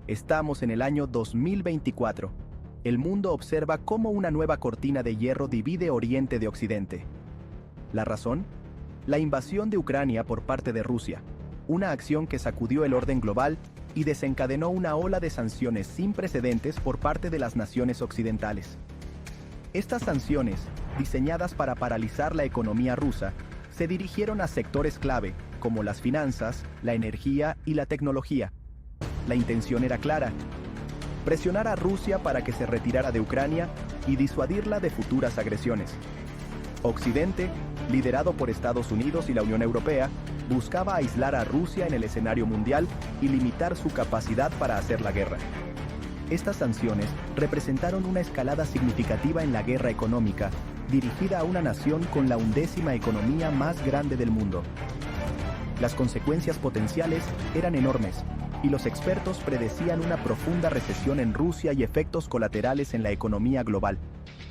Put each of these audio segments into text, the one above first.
Estamos en el año 2024. El mundo observa cómo una nueva cortina de hierro divide Oriente de Occidente. ¿La razón? La invasión de Ucrania por parte de Rusia, una acción que sacudió el orden global y desencadenó una ola de sanciones sin precedentes por parte de las naciones occidentales. Estas sanciones, diseñadas para paralizar la economía rusa, se dirigieron a sectores clave, como las finanzas, la energía y la tecnología. La intención era clara: presionar a Rusia para que se retirara de Ucrania y disuadirla de futuras agresiones. Occidente, liderado por Estados Unidos y la Unión Europea, buscaba aislar a Rusia en el escenario mundial y limitar su capacidad para hacer la guerra. Estas sanciones representaron una escalada significativa en la guerra económica, dirigida a una nación con la 11ª economía más grande del mundo. Las consecuencias potenciales eran enormes, y los expertos predecían una profunda recesión en Rusia y efectos colaterales en la economía global.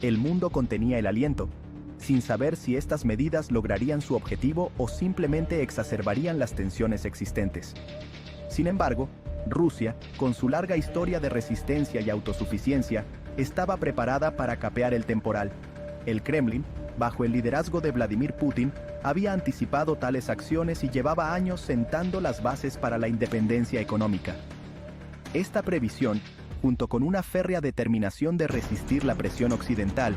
El mundo contenía el aliento, sin saber si estas medidas lograrían su objetivo o simplemente exacerbarían las tensiones existentes. Sin embargo, Rusia, con su larga historia de resistencia y autosuficiencia, estaba preparada para capear el temporal. El Kremlin, bajo el liderazgo de Vladimir Putin, había anticipado tales acciones y llevaba años sentando las bases para la independencia económica. Esta previsión, junto con una férrea determinación de resistir la presión occidental,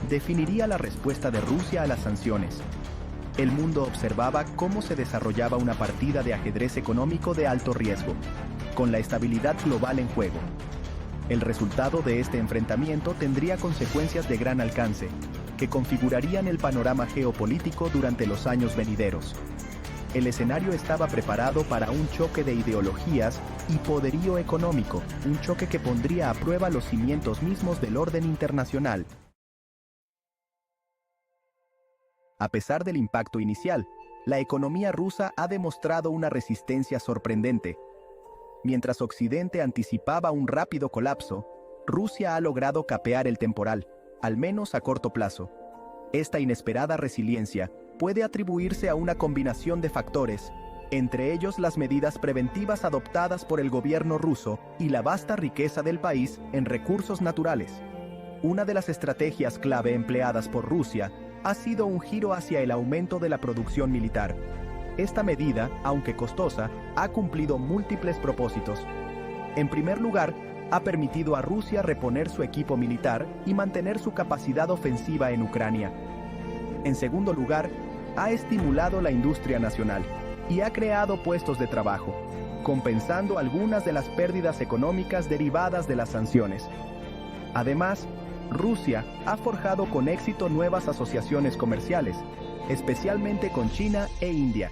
definiría la respuesta de Rusia a las sanciones. El mundo observaba cómo se desarrollaba una partida de ajedrez económico de alto riesgo, con la estabilidad global en juego. El resultado de este enfrentamiento tendría consecuencias de gran alcance, que configurarían el panorama geopolítico durante los años venideros. El escenario estaba preparado para un choque de ideologías y poderío económico, un choque que pondría a prueba los cimientos mismos del orden internacional. A pesar del impacto inicial, la economía rusa ha demostrado una resistencia sorprendente. Mientras Occidente anticipaba un rápido colapso, Rusia ha logrado capear el temporal, al menos a corto plazo. Esta inesperada resiliencia puede atribuirse a una combinación de factores, entre ellos las medidas preventivas adoptadas por el gobierno ruso y la vasta riqueza del país en recursos naturales. Una de las estrategias clave empleadas por Rusia ha sido un giro hacia el aumento de la producción militar. Esta medida, aunque costosa, ha cumplido múltiples propósitos. En primer lugar, ha permitido a Rusia reponer su equipo militar y mantener su capacidad ofensiva en Ucrania. En segundo lugar, ha estimulado la industria nacional y ha creado puestos de trabajo, compensando algunas de las pérdidas económicas derivadas de las sanciones. Además, Rusia ha forjado con éxito nuevas asociaciones comerciales, especialmente con China e India.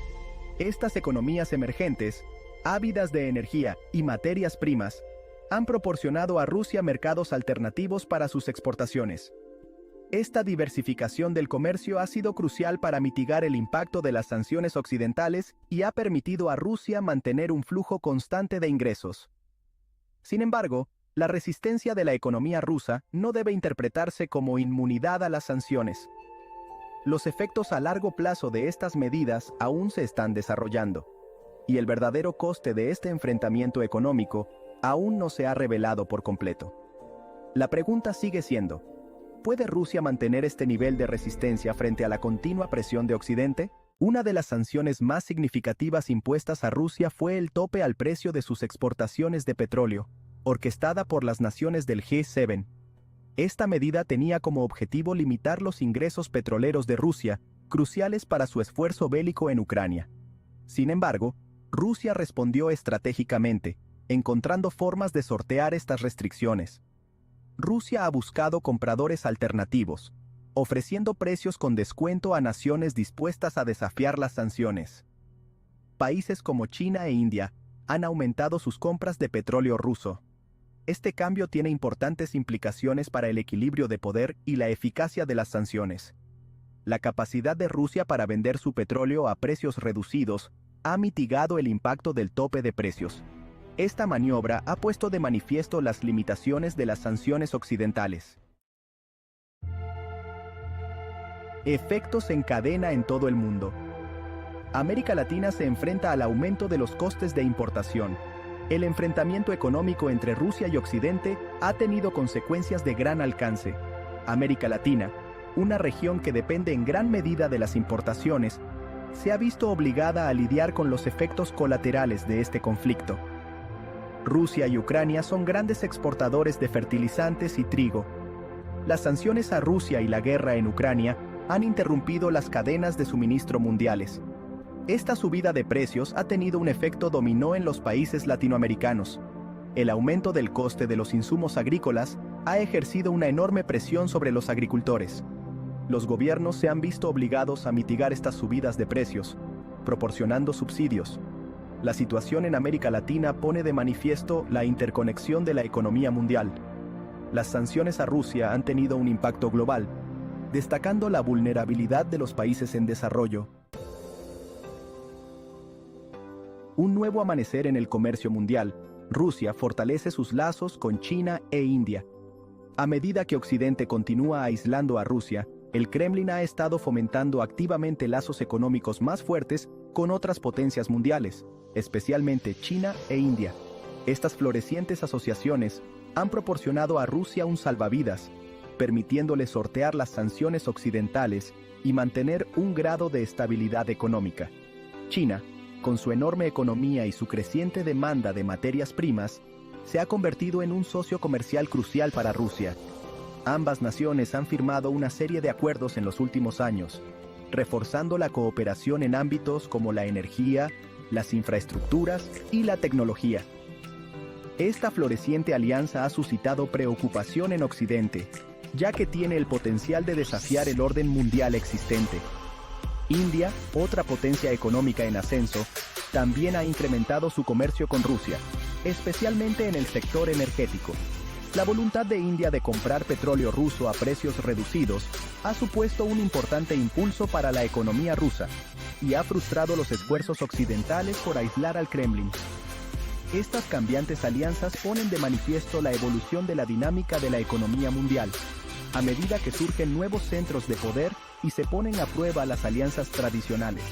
Estas economías emergentes, ávidas de energía y materias primas, han proporcionado a Rusia mercados alternativos para sus exportaciones. Esta diversificación del comercio ha sido crucial para mitigar el impacto de las sanciones occidentales y ha permitido a Rusia mantener un flujo constante de ingresos. Sin embargo, la resistencia de la economía rusa no debe interpretarse como inmunidad a las sanciones. Los efectos a largo plazo de estas medidas aún se están desarrollando, y el verdadero coste de este enfrentamiento económico aún no se ha revelado por completo. La pregunta sigue siendo: ¿puede Rusia mantener este nivel de resistencia frente a la continua presión de Occidente? Una de las sanciones más significativas impuestas a Rusia fue el tope al precio de sus exportaciones de petróleo, orquestada por las naciones del G7. Esta medida tenía como objetivo limitar los ingresos petroleros de Rusia, cruciales para su esfuerzo bélico en Ucrania. Sin embargo, Rusia respondió estratégicamente, encontrando formas de sortear estas restricciones. Rusia ha buscado compradores alternativos, ofreciendo precios con descuento a naciones dispuestas a desafiar las sanciones. Países como China e India han aumentado sus compras de petróleo ruso. Este cambio tiene importantes implicaciones para el equilibrio de poder y la eficacia de las sanciones. La capacidad de Rusia para vender su petróleo a precios reducidos ha mitigado el impacto del tope de precios. Esta maniobra ha puesto de manifiesto las limitaciones de las sanciones occidentales. Efectos en cadena en todo el mundo. América Latina se enfrenta al aumento de los costes de importación. El enfrentamiento económico entre Rusia y Occidente ha tenido consecuencias de gran alcance. América Latina, una región que depende en gran medida de las importaciones, se ha visto obligada a lidiar con los efectos colaterales de este conflicto. Rusia y Ucrania son grandes exportadores de fertilizantes y trigo. Las sanciones a Rusia y la guerra en Ucrania han interrumpido las cadenas de suministro mundiales. Esta subida de precios ha tenido un efecto dominó en los países latinoamericanos. El aumento del coste de los insumos agrícolas ha ejercido una enorme presión sobre los agricultores. Los gobiernos se han visto obligados a mitigar estas subidas de precios, proporcionando subsidios. La situación en América Latina pone de manifiesto la interconexión de la economía mundial. Las sanciones a Rusia han tenido un impacto global, destacando la vulnerabilidad de los países en desarrollo. Un nuevo amanecer en el comercio mundial. Rusia fortalece sus lazos con China e India. A medida que Occidente continúa aislando a Rusia, el Kremlin ha estado fomentando activamente lazos económicos más fuertes con otras potencias mundiales, especialmente China e India. Estas florecientes asociaciones han proporcionado a Rusia un salvavidas, permitiéndole sortear las sanciones occidentales y mantener un grado de estabilidad económica. China, con su enorme economía y su creciente demanda de materias primas, se ha convertido en un socio comercial crucial para Rusia. Ambas naciones han firmado una serie de acuerdos en los últimos años, reforzando la cooperación en ámbitos como la energía, las infraestructuras y la tecnología. Esta floreciente alianza ha suscitado preocupación en Occidente, ya que tiene el potencial de desafiar el orden mundial existente. India, otra potencia económica en ascenso, también ha incrementado su comercio con Rusia, especialmente en el sector energético. La voluntad de India de comprar petróleo ruso a precios reducidos ha supuesto un importante impulso para la economía rusa y ha frustrado los esfuerzos occidentales por aislar al Kremlin. Estas cambiantes alianzas ponen de manifiesto la evolución de la dinámica de la economía mundial, a medida que surgen nuevos centros de poder y se ponen a prueba las alianzas tradicionales.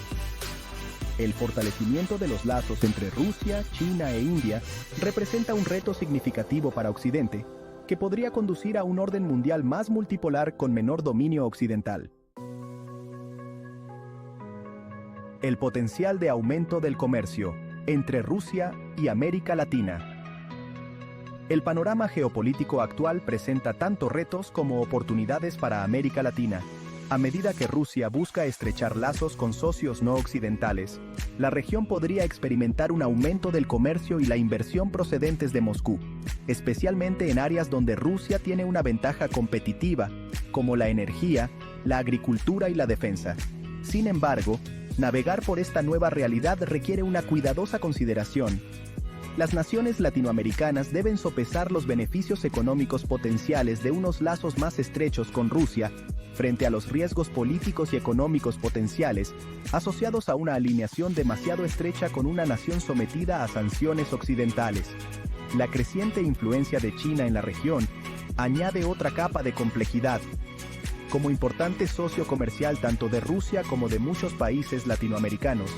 El fortalecimiento de los lazos entre Rusia, China e India representa un reto significativo para Occidente, que podría conducir a un orden mundial más multipolar con menor dominio occidental. El potencial de aumento del comercio entre Rusia y América Latina. El panorama geopolítico actual presenta tanto retos como oportunidades para América Latina. A medida que Rusia busca estrechar lazos con socios no occidentales, la región podría experimentar un aumento del comercio y la inversión procedentes de Moscú, especialmente en áreas donde Rusia tiene una ventaja competitiva, como la energía, la agricultura y la defensa. Sin embargo, navegar por esta nueva realidad requiere una cuidadosa consideración. Las naciones latinoamericanas deben sopesar los beneficios económicos potenciales de unos lazos más estrechos con Rusia frente a los riesgos políticos y económicos potenciales asociados a una alineación demasiado estrecha con una nación sometida a sanciones occidentales. La creciente influencia de China en la región añade otra capa de complejidad. Como importante socio comercial tanto de Rusia como de muchos países latinoamericanos,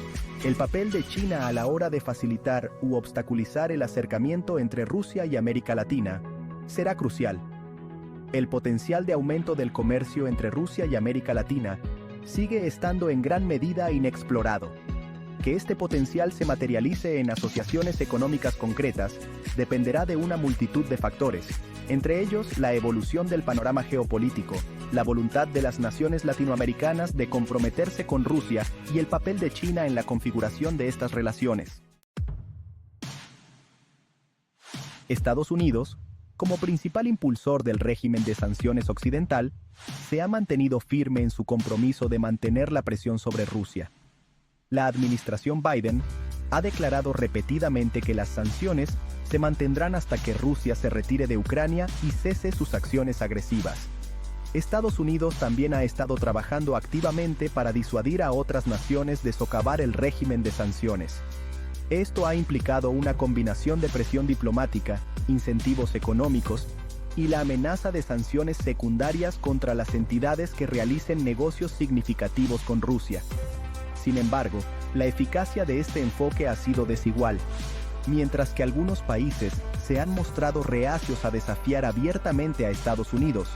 el papel de China a la hora de facilitar u obstaculizar el acercamiento entre Rusia y América Latina será crucial. El potencial de aumento del comercio entre Rusia y América Latina sigue estando en gran medida inexplorado. Que este potencial se materialice en asociaciones económicas concretas dependerá de una multitud de factores, entre ellos la evolución del panorama geopolítico, la voluntad de las naciones latinoamericanas de comprometerse con Rusia y el papel de China en la configuración de estas relaciones. Estados Unidos, como principal impulsor del régimen de sanciones occidental, se ha mantenido firme en su compromiso de mantener la presión sobre Rusia. La administración Biden ha declarado repetidamente que las sanciones se mantendrán hasta que Rusia se retire de Ucrania y cese sus acciones agresivas. Estados Unidos también ha estado trabajando activamente para disuadir a otras naciones de socavar el régimen de sanciones. Esto ha implicado una combinación de presión diplomática, incentivos económicos y la amenaza de sanciones secundarias contra las entidades que realicen negocios significativos con Rusia. Sin embargo, la eficacia de este enfoque ha sido desigual. Mientras que algunos países se han mostrado reacios a desafiar abiertamente a Estados Unidos,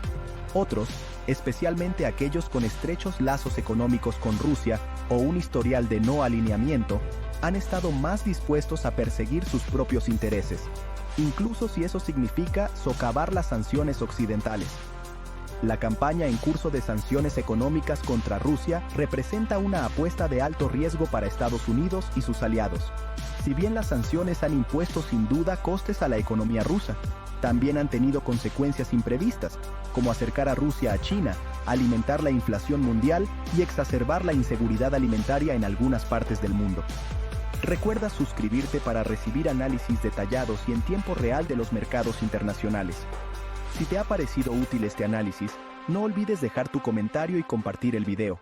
otros, especialmente aquellos con estrechos lazos económicos con Rusia o un historial de no alineamiento, han estado más dispuestos a perseguir sus propios intereses, incluso si eso significa socavar las sanciones occidentales. La campaña en curso de sanciones económicas contra Rusia representa una apuesta de alto riesgo para Estados Unidos y sus aliados. Si bien las sanciones han impuesto sin duda costes a la economía rusa, también han tenido consecuencias imprevistas, como acercar a Rusia a China, alimentar la inflación mundial y exacerbar la inseguridad alimentaria en algunas partes del mundo. Recuerda suscribirte para recibir análisis detallados y en tiempo real de los mercados internacionales. Si te ha parecido útil este análisis, no olvides dejar tu comentario y compartir el video.